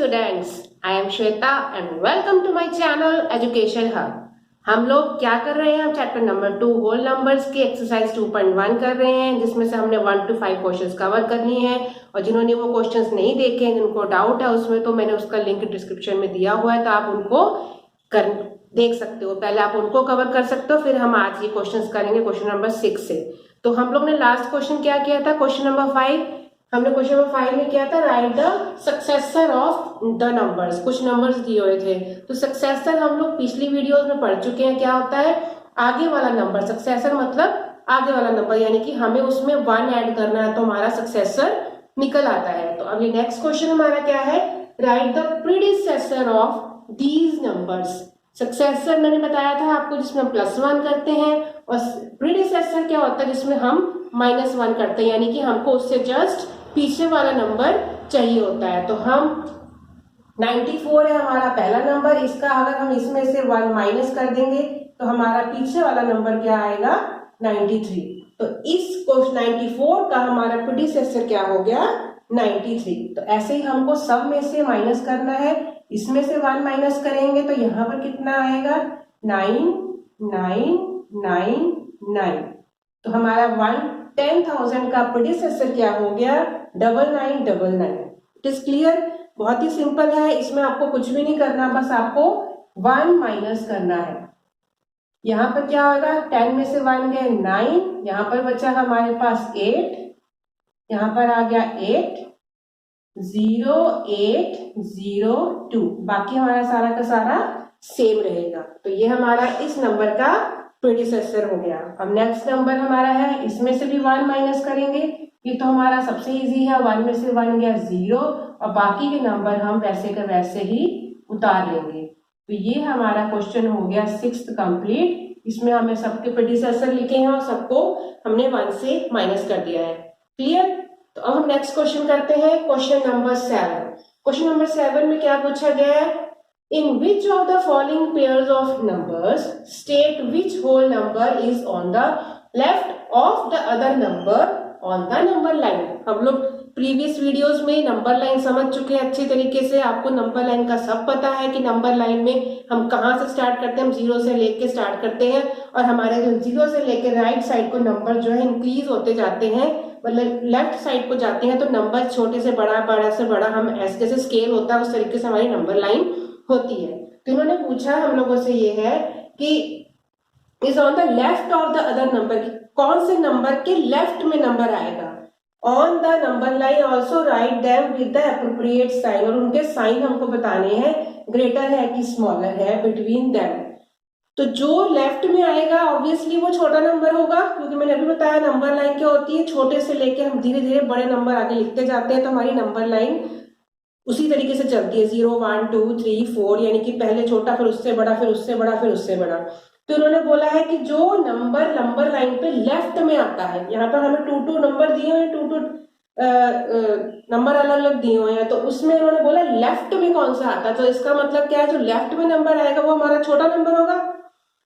students, I am Shweta and welcome to my channel Education Hub। हम लोग क्या कर रहे हैं, हम चैप्टर नंबर 2 होल नंबर्स की एक्सरसाइज 2.1 कर रहे हैं, जिसमें से हमने 1 to 5 क्वेश्चंस कवर करनी है। और जिन्होंने वो क्वेश्चंस नहीं देखे हैं, जिनको डाउट है उसमें, तो मैंने उसका लिंक डिस्क्रिप्शन में दिया हुआ है, तो आप उनको देख सकते हो। पहले आप उनको कवर कर सकते हो, फिर हम आज ये क्वेश्चंस करेंगे क्वेश्चन नंबर 6 से। तो हम लोग ने लास्ट क्वेश्चन क्या किया था, क्वेश्चन नंबर 5। हमने क्वेश्चन नंबर 5 में किया था right the successor of the numbers. कुछ नंबर्स दिए हुए थे, तो सक्सेसर हम लोग पिछली वीडियोस में पढ़ चुके हैं। क्या होता है, आगे वाला नंबर। सक्सेसर मतलब आगे वाला नंबर, यानी कि हमें उसमें 1 ऐड करना है तो हमारा सक्सेसर निकल आता है। तो अब ये नेक्स्ट क्वेश्चन हमारा क्या है, right the predecessor of these numbers. Successor मैंने बताया था आपको, जिसमें हम +1 करते हैं, और प्रीडिसेसर क्या होता है, जिसमें हम -1 करते हैं, यानी कि हमको उससे जस्ट पीछे वाला नंबर चाहिए होता है। तो हम 94 है हमारा पहला नंबर, इसका अगर हम इसमें से 1 माइनस कर देंगे तो हमारा पीछे वाला नंबर क्या आएगा, 93। तो इस 94 का हमारा प्रीडिसेसर क्या हो गया, 93। तो ऐसे ही हमको सब में से माइनस करना है। इसमें से 1 माइनस करेंगे तो यहाँ पर कितना आएगा, 9 9 9 9। तो हमारा 10,000 का प्रीडिसेसर क्या हो गया, 9999। इट इज क्लियर, बहुत ही सिंपल है, इसमें आपको कुछ भी नहीं करना, बस आपको 1 माइनस करना है। यहाँ पर क्या होगा, 10 में से 1 गए 9, यहाँ पर बचा हमारे पास 8, यहाँ पर आ गया 8 0 8 0 2। बाकी हमारा सारा का सारा सेम रहेगा। तो ये हमारा इस नंबर का प्रीडिसेसर हो गया। अब नेक्स्ट नंबर हमारा है, इसमें से भी 1 माइनस करेंगे। ये तो हमारा सबसे इजी है, 1 में से 1 गया 0, और बाकी के नंबर हम वैसे का वैसे ही उतार लेंगे। तो ये हमारा क्वेश्चन हो गया 6th कंप्लीट। इसमें हमें सबके प्रीडिसेसर लिखे हैं और सबको हमने 1 से माइनस कर दिया है। क्लियर। तो अब हम नेक्स्ट क्वेश्चन करते हैं, क्वेश्चन नंबर 7। क्वेश्चन नंबर 7 में क्या पूछा गया है, in which of the following pairs of numbers state which whole number is on the left of the other number on the number line। हम लोग प्रीवियस वीडियोस में नंबर लाइन समझ चुके हैं अच्छी तरीके से। आपको नंबर लाइन का सब पता है कि नंबर लाइन में हम कहाँ से स्टार्ट करते हैं, हम 0 से लेके स्टार्ट करते हैं, और हमारे जो 0 से लेके राइट साइड को नंबर जो है इंक्रीज होते जाते हैं, मतलब लेफ्ट साइड को जाते हैं, तो नंबर छोटे से बड़ा, बड़ा से बड़ा, हम ऐसे जैसे स्केल होता है उस तरीके से हमारी नंबर लाइन होती है। तो इन्होंने पूछा हम लोगों से ये है कि is on the left of the other number, कौन से नंबर के लेफ्ट में नंबर आएगा। On the number line also write them with the appropriate sign, और उनके साइन हमको बताने हैं, ग्रेटर है कि स्मॉलर है, बिटवीन देम। तो जो लेफ्ट में आएगा ऑब्वियसली वो छोटा नंबर होगा, क्योंकि मैंने अभी बताया नंबर लाइन क्या होती है, छोटे से लेके हम धीरे धीरे बड़े नंबर आगे लिखते जाते हैं, तो हमारी नंबर लाइन उसी तरीके से चलती है, 0 1 2 3 4, यानी कि पहले छोटा, फिर उससे बड़ा, फिर उससे बड़ा, फिर उससे बड़ा। तो उन्होंने बोला है कि जो नंबर लाइन पे लेफ्ट में आता है, यहाँ पर हमें 2 नंबर दिए हुए हैं, 2 नंबर अलग अलग दिए हुए हैं, तो उसमें उन्होंने बोला लेफ्ट में कौन सा आता है। तो इसका मतलब क्या है, जो लेफ्ट में नंबर आएगा वो हमारा छोटा नंबर होगा।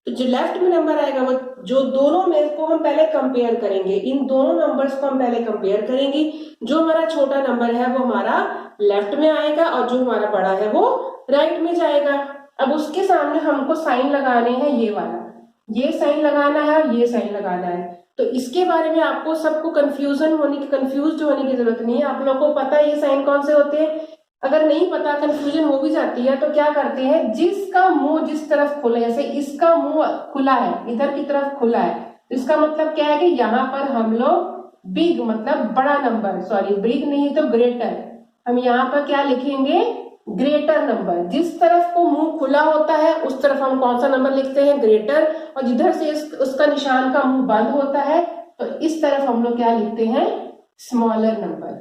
तो जो लेफ्ट में नंबर आएगा वो, जो दोनों में को हम पहले कंपेयर करेंगे, इन दोनों नंबर्स को हम पहले कंपेयर करेंगे। जो हमारा छोटा नंबर है वो हमारा लेफ्ट में आएगा, और जो हमारा बड़ा है वो राइट में जाएगा। अब उसके सामने हमको साइन लगाने हैं, ये वाला, ये साइन लगाना है और ये साइन लगाना है। तो इसके बारे में आपको सबको कंफ्यूज होने की जरूरत नहीं है, आप लोगों को पता है ये साइन कौन से होते हैं। अगर नहीं पता, कंफ्यूजन हो भी जाती है, तो क्या करते हैं, जिसका मुंह जिस तरफ खुला, जैसे इसका मुंह खुला है, इधर की तरफ खुला है, इसका मतलब क्या है कि यहाँ पर हम लोग बिग मतलब बड़ा नंबर, सॉरी बिग नहीं तो ग्रेटर, हम यहाँ पर क्या लिखेंगे, ग्रेटर नंबर। जिस तरफ को मुंह खुला होता है उस तरफ हम कौन सा नंबर लिखते हैं, ग्रेटर, और जिधर से उसका निशान का मुंह बंद होता है तो इस तरफ हम लोग क्या लिखते हैं, स्मॉलर नंबर।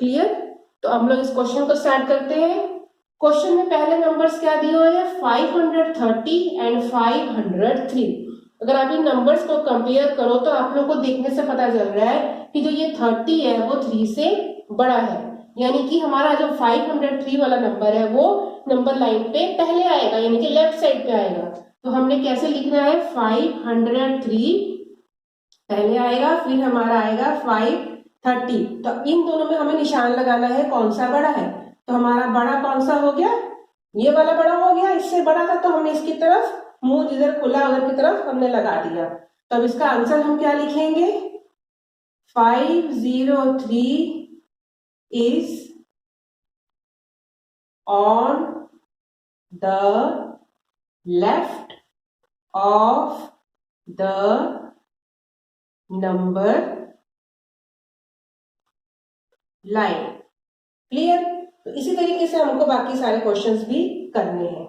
क्लियर। तो हम लोग इस क्वेश्चन को स्टार्ट करते हैं। क्वेश्चन में पहले नंबर्स क्या दिए हुए हैं, 530 एंड 503। अगर आप इन नंबर्स को कंपेयर करो तो आप लोग को देखने से पता चल रहा है कि जो ये 30 है वो 3 से बड़ा है, यानी कि हमारा जो 503 वाला नंबर है वो नंबर लाइन पे पहले आएगा, यानी कि लेफ्ट साइड पे आएगा। तो हमने कैसे लिखना है, 503 पहले आएगा, फिर हमारा आएगा 530। तो इन दोनों में हमें निशान लगाना है कौन सा बड़ा है। तो हमारा बड़ा कौन सा हो गया, ये वाला बड़ा हो गया, इससे बड़ा था तो हमने इसकी तरफ मुंह जिधर खुला उधर की तरफ हमने लगा दिया। तो अब इसका आंसर हम क्या लिखेंगे, 503 is on the left of the number line। Clear. तो इसी तरीके से हमको बाकी सारे क्वेश्चंस भी करने हैं।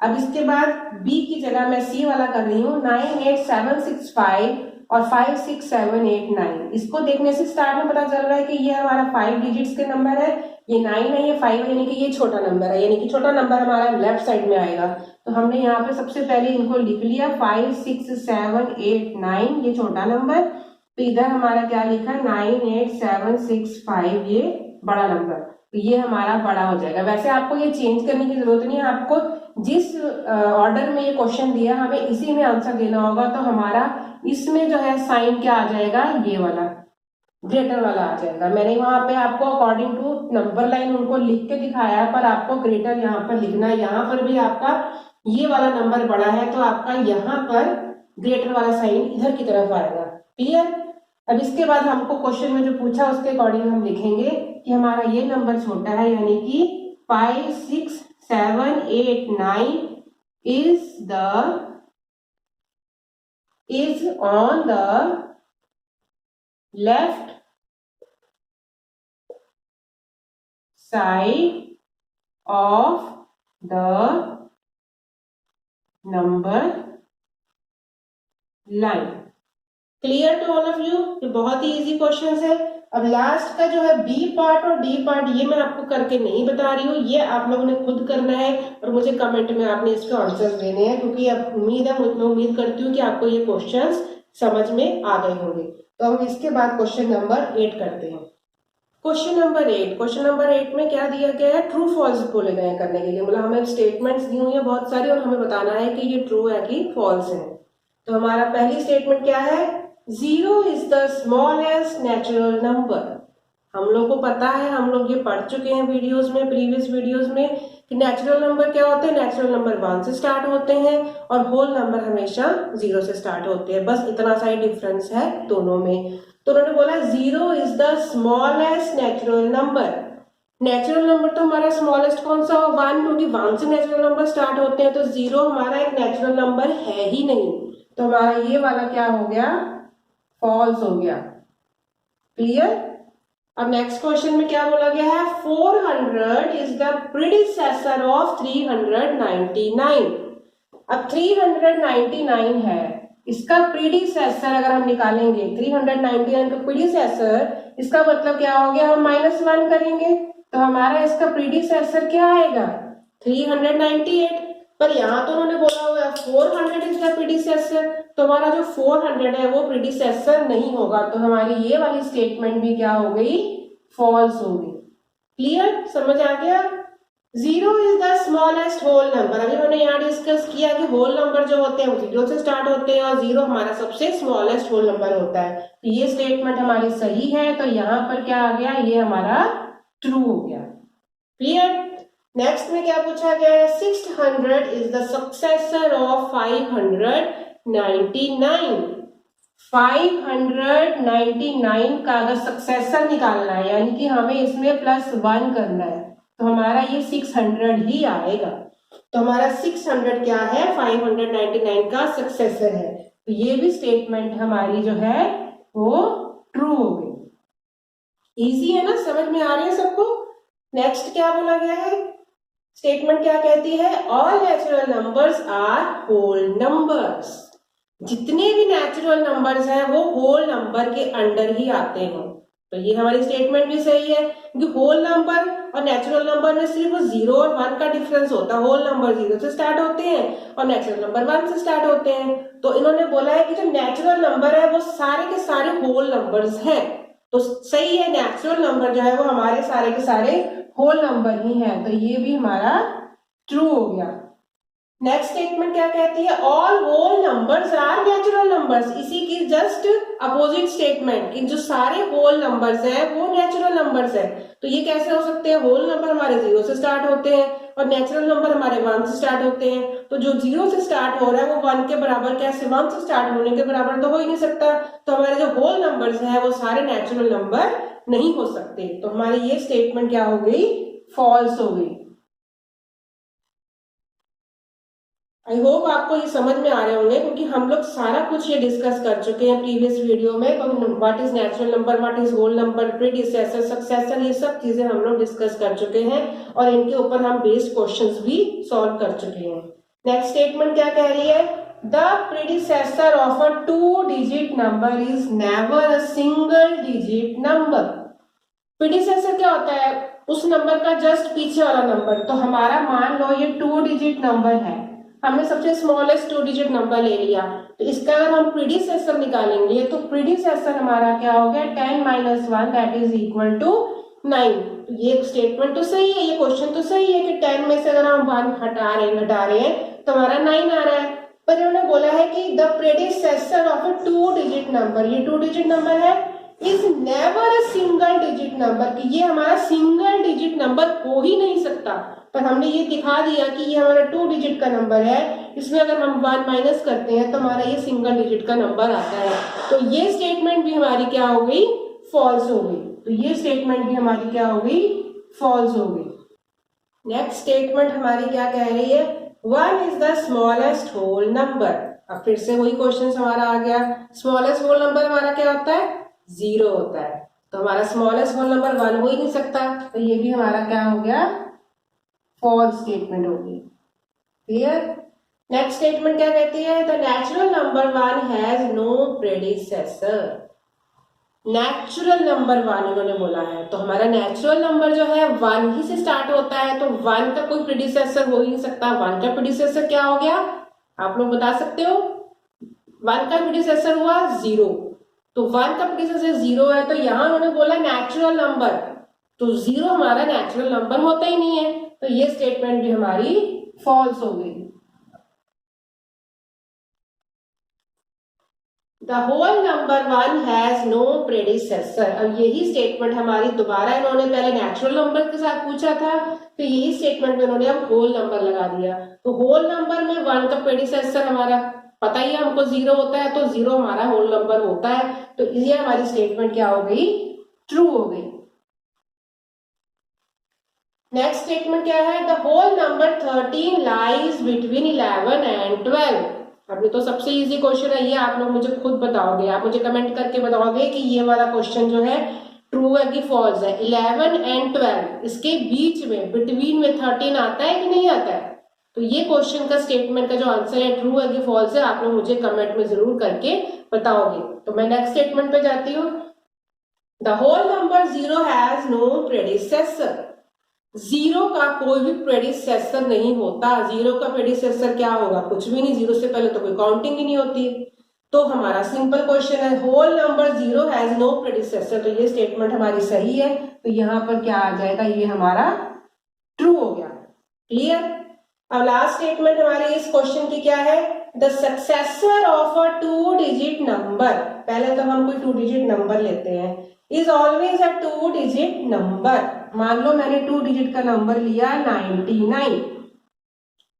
अब इसके बाद बी की जगह मैं सी वाला कर रही हूँ, 98765 और 56789। इसको देखने से स्टार्ट में पता चल रहा है कि ये हमारा 5 डिजिट्स के नंबर है, ये 9 है, ये 5 है, यानी कि ये छोटा नंबर है, यानी कि छोटा नंबर हमारा लेफ्ट साइड में आएगा। तो हमने यहाँ पे सबसे पहले इनको लिख लिया 5 6 7 8 9, ये छोटा नंबर। तो इधर हमारा क्या लिखा है 98765, ये बड़ा नंबर। तो ये हमारा बड़ा हो जाएगा। वैसे आपको ये चेंज करने की जरूरत नहीं है, आपको जिस ऑर्डर में ये क्वेश्चन दिया हमें इसी में आंसर देना होगा। तो हमारा इसमें जो है साइन क्या आ जाएगा, ये वाला ग्रेटर वाला आ जाएगा। मैंने वहां पे आपको अकॉर्डिंग टू नंबर लाइन उनको लिख के दिखाया है, पर आपको ग्रेटर यहाँ पर लिखना है। यहाँ पर भी आपका ये वाला नंबर बड़ा है तो आपका यहाँ पर ग्रेटर वाला साइन इधर की तरफ आएगा। क्लियर। अब इसके बाद हमको क्वेश्चन में जो पूछा उसके अकॉर्डिंग हम लिखेंगे कि हमारा ये नंबर छोटा है, यानी कि 5 6 7 8 9 is on the left side of the number line। Clear to all of you. ये बहुत ही इजी क्वेश्चन है। अब लास्ट का जो है बी पार्ट और डी पार्ट, ये मैं आपको करके नहीं बता रही हूँ, ये आप लोगों ने खुद करना है और मुझे कमेंट में आपने इसके आंसर्स देने हैं, क्योंकि अब मैं उम्मीद करती हूँ कि आपको ये क्वेश्चंस समझ में आ गए होंगे। तो हम इसके बाद क्वेश्चन नंबर 8 करते हैं। क्वेश्चन नंबर 8 में क्या दिया गया है, ट्रू फॉल्स बोले गए हैं करने के लिए। मतलब हमें स्टेटमेंट्स दी हुई है बहुत सारी और हमें बताना है कि ये ट्रू है कि फॉल्स है। तो हमारा पहली स्टेटमेंट क्या है, 0 is the smallest natural number। हम लोग को पता है, हम लोग ये पढ़ चुके हैं वीडियोस में, प्रीवियस वीडियोस में, कि नेचुरल नंबर क्या होते हैं। नेचुरल नंबर 1 से स्टार्ट होते हैं और होल नंबर हमेशा 0 से स्टार्ट होते हैं। बस इतना सा ही डिफरेंस है दोनों में। तो उन्होंने बोला 0 is the smallest natural number। Natural number तो हमारा स्मॉलेस्ट कौन सा हो, 1, क्योंकि 1 से नेचुरल नंबर स्टार्ट होते हैं। तो 0 हमारा एक नेचुरल नंबर है ही नहीं। तो हमारा ये वाला क्या हो गया, फॉल्स हो गया। क्लियर। अब नेक्स्ट क्वेश्चन में क्या बोला गया है, 400 इज द प्रीडिसेसर ऑफ 399। अब 399 है, इसका प्रीडिसेसर अगर हम निकालेंगे 399 का प्रीडिसेसर, इसका मतलब क्या हो गया, हम -1 करेंगे तो हमारा इसका प्रीडिसेसर क्या आएगा, 398। पर यहाँ तो उन्होंने बोला हुआ है 400 इज द प्रीडिसेसर, तो हमारा जो 400 है वो प्रीडिसेसर नहीं होगा। तो हमारी ये वाली स्टेटमेंट भी क्या हो गई, फॉल्स हो गई। क्लियर, समझ आ गया। 0 is the smallest whole number. अभी हमने यहाँ डिस्कस किया कि होल नंबर जो होते हैं वो 0 से स्टार्ट होते हैं और 0 हमारा सबसे स्मॉलेस्ट होल नंबर होता है। तो ये स्टेटमेंट हमारी सही है। तो यहाँ पर क्या आ गया, ये हमारा ट्रू हो गया। क्लियर। नेक्स्ट में क्या पूछा गया है, 600 इज द सक्सेसर ऑफ 599। 599 का अगर सक्सेसर निकालना है, यानी कि हमें इसमें +1 करना है, तो हमारा ये 600 ही आएगा। तो हमारा 600 क्या है, 599 का सक्सेसर है। तो ये भी स्टेटमेंट हमारी जो है वो ट्रू हो गई। इजी है ना, समझ में आ रही है सबको। नेक्स्ट क्या बोला गया है, स्टेटमेंट क्या कहती है, all natural numbers are whole numbers. जितने भी नेचुरल नंबर्स हैं वो होल नंबर के अंडर ही आते हैं। तो ये हमारी स्टेटमेंट भी सही है, क्योंकि होल नंबर और नेचुरल नंबर में सिर्फ 0 और 1 का डिफरेंस होता है। होल नंबर 0 से स्टार्ट होते हैं और नेचुरल नंबर 1 से स्टार्ट होते हैं। तो इन्होंने बोला है कि जो नेचुरल नंबर है वो सारे के सारे होल नंबर्स हैं। तो सही है, नेचुरल नंबर जो है वो हमारे सारे के सारे होल नंबर ही है। तो ये भी हमारा ट्रू हो गया। नेक्स्ट स्टेटमेंट क्या कहती है, all whole numbers are natural numbers. इसी की जस्ट अपोजिट स्टेटमेंट कि जो सारे होल नंबर्स हैं वो नेचुरल नंबर्स है। तो ये कैसे हो सकते हैं, होल नंबर हमारे 0 से स्टार्ट होते हैं और नेचुरल नंबर हमारे 1 से स्टार्ट होते हैं। तो जो 0 से स्टार्ट हो रहा है वो 1 के बराबर कैसे, 1 से स्टार्ट होने के बराबर तो हो ही नहीं सकता। तो हमारे जो होल नंबर्स हैं वो सारे नेचुरल नंबर नहीं हो सकते। तो हमारी ये स्टेटमेंट क्या हो गई, फॉल्स हो गई। आई होप आपको ये समझ में आ रहे होंगे, क्योंकि हम लोग सारा कुछ ये डिस्कस कर चुके हैं प्रीवियस वीडियो में। What is natural number, what is whole number, predecessor, successor, ये सब चीजें हम लोग डिस्कस कर चुके हैं और इनके ऊपर हम बेस्ड क्वेश्चंस भी सॉल्व कर चुके हैं। नेक्स्ट स्टेटमेंट क्या कह रही है, the predecessor of a 2 digit number is never a single digit number. Predecessor क्या होता है, उस नंबर का जस्ट पीछे वाला नंबर। तो हमारा मान लो ये 2 डिजिट नंबर है, हमने सबसे स्मॉलेस्ट 2 डिजिट नंबर ले लिया। तो इसका अगर हम प्रीडिसेसर निकालेंगे तो प्रीडिसेसर हमारा क्या हो गया, 10 - 1 दैट इज इक्वल टू 9। तो ये स्टेटमेंट तो सही है, ये क्वेश्चन तो सही है कि 10 में से अगर हम 1 घटा रहे हैं तो हमारा 9 आ रहा है। पर इन्होंने बोला है कि the predecessor of a 2 digit number, ये 2 डिजिट नंबर है, is never a single digit number, कि ये हमारा सिंगल डिजिट नंबर हो ही नहीं सकता। पर हमने ये दिखा दिया कि ये हमारा 2 डिजिट का नंबर है, इसमें अगर हम 1 माइनस करते हैं तो हमारा ये सिंगल डिजिट का नंबर आता है। तो ये स्टेटमेंट भी हमारी क्या हो गई, फॉल्स हो गई। तो ये स्टेटमेंट भी हमारी क्या हो गई, फॉल्स हो गई। नेक्स्ट स्टेटमेंट हमारी क्या कह रही है, 1 is the smallest whole number. अब फिर से वही क्वेश्चन हमारा आ गया, स्मॉलेस्ट होल नंबर हमारा क्या होता है, 0 होता है। तो हमारा स्मॉलेस्ट होल नंबर 1 हो ही नहीं सकता। तो ये भी हमारा क्या हो गया, फॉल्स स्टेटमेंट होगी। क्लियर। नेक्स्ट स्टेटमेंट क्या कहती है, the natural number 1 has no predecessor. Natural number 1 इन्होंने बोला है, तो हमारा नेचुरल नंबर जो है 1 ही से स्टार्ट होता है, तो 1 का कोई प्रेडिसेसर हो ही नहीं सकता। 1 का प्रेडिसेसर क्या हो गया, आप लोग बता सकते हो। 1 का प्रेडिसेसर हुआ 0, तो 1 का प्रेडिसेसर 0 है, तो यहां उन्होंने बोला नेचुरल नंबर, तो 0 हमारा नेचुरल नंबर होता ही नहीं है। तो ये स्टेटमेंट भी हमारी फॉल्स हो गई। The whole number 1 has no predecessor. अब यही स्टेटमेंट हमारी दोबारा, इन्होंने पहले नेचुरल नंबर के साथ पूछा था, तो यही स्टेटमेंट में इन्होंने अब होल नंबर लगा दिया। तो होल नंबर में 1 का प्रेडिसेसर हमारा पता ही है हमको 0 होता है, तो 0 हमारा होल नंबर होता है। तो ये हमारी स्टेटमेंट क्या हो गई, ट्रू हो गई। नेक्स्ट स्टेटमेंट क्या है, the whole number 13 lies between 11 and 12। अब ये तो सबसे इजी क्वेश्चन है, ये आप लोग मुझे खुद बताओगे, आप मुझे कमेंट करके बताओगे कि ये वाला क्वेश्चन जो है ट्रू है कि फॉल्स है। 11 एंड 12 इसके बीच में, बिटवीन में 13 आता है कि नहीं आता है। तो ये क्वेश्चन का स्टेटमेंट का जो आंसर है ट्रू है कि फॉल्स है, आप लोग मुझे कमेंट में जरूर करके बताओगे। तो मैं नेक्स्ट स्टेटमेंट पे जाती हूँ, the whole number 0 has no predecessor. 0 का कोई भी प्रेडिसेसर नहीं होता। 0 का प्रेडिसेसर क्या होगा, कुछ भी नहीं। 0 से पहले तो कोई काउंटिंग ही नहीं होती। तो हमारा सिंपल क्वेश्चन है, whole number 0 has no predecessor. तो ये स्टेटमेंट हमारी सही है। तो यहां पर क्या आ जाएगा, ये हमारा ट्रू हो गया। क्लियर। अब लास्ट स्टेटमेंट हमारी इस क्वेश्चन की क्या है, the successor of a 2 digit number. पहले तो हम कोई 2 डिजिट नंबर लेते हैं, is always a 2 digit number. मान लो मैंने 2 डिजिट का नंबर लिया 99।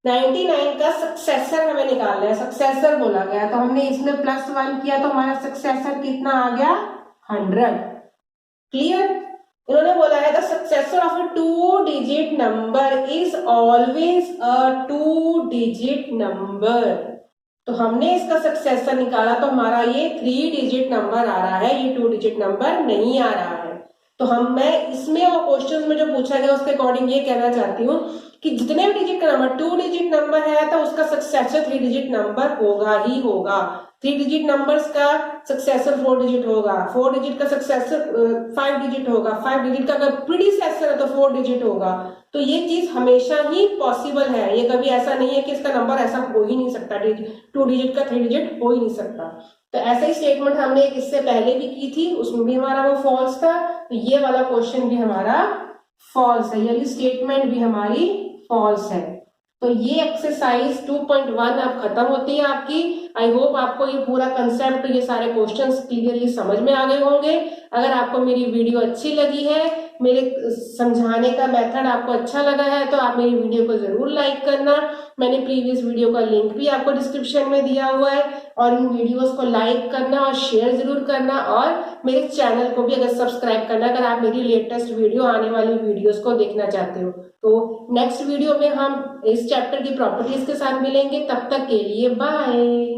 99 का सक्सेसर हमें निकालना है, सक्सेसर बोला गया, तो हमने इसमें +1 किया तो हमारा सक्सेसर कितना आ गया, 100। क्लियर। इन्होंने बोला है the successor of a 2 digit number is always a 2 digit number. तो हमने इसका सक्सेसर निकाला तो हमारा ये 3 डिजिट नंबर आ रहा है, ये 2 डिजिट नंबर नहीं आ रहा है। तो मैं इसमें और क्वेश्चन में जो पूछा गया उसके अकॉर्डिंग ये कहना चाहती हूँ कि जितने भी डिजिट का नंबर 2 डिजिट नंबर है तो उसका सक्सेसर 3 डिजिट नंबर होगा ही होगा। 3 डिजिट नंबर्स का सक्सेसर 4 डिजिट होगा, 4 डिजिट का सक्सेसर 5 डिजिट होगा, 5 डिजिट का अगर प्रीडिसेसर है तो 4 डिजिट होगा। तो ये चीज हमेशा ही पॉसिबल है, ये कभी ऐसा नहीं है कि इसका नंबर ऐसा हो ही नहीं सकता, 2 डिजिट का 3 डिजिट हो ही नहीं सकता। तो ऐसा ही स्टेटमेंट हमने एक इससे पहले भी की थी, उसमें भी हमारा वो फॉल्स था। तो ये वाला क्वेश्चन भी हमारा फॉल्स है, यानी स्टेटमेंट भी हमारी फॉल्स है। तो ये एक्सरसाइज 2.1 अब खत्म होती है आपकी। आई होप आपको ये पूरा कंसेप्ट, ये सारे क्वेश्चंस क्लियरली समझ में आ गए होंगे। अगर आपको मेरी वीडियो अच्छी लगी है, मेरे समझाने का मेथड आपको अच्छा लगा है, तो आप मेरी वीडियो को जरूर लाइक करना। मैंने प्रीवियस वीडियो का लिंक भी आपको डिस्क्रिप्शन में दिया हुआ है, और इन वीडियोस को लाइक करना और शेयर जरूर करना, और मेरे चैनल को भी अगर सब्सक्राइब करना, अगर आप मेरी लेटेस्ट वीडियो, आने वाली वीडियोस को देखना चाहते हो। तो नेक्स्ट वीडियो में हम इस चैप्टर की प्रॉपर्टीज के साथ मिलेंगे। तब तक के लिए बाय।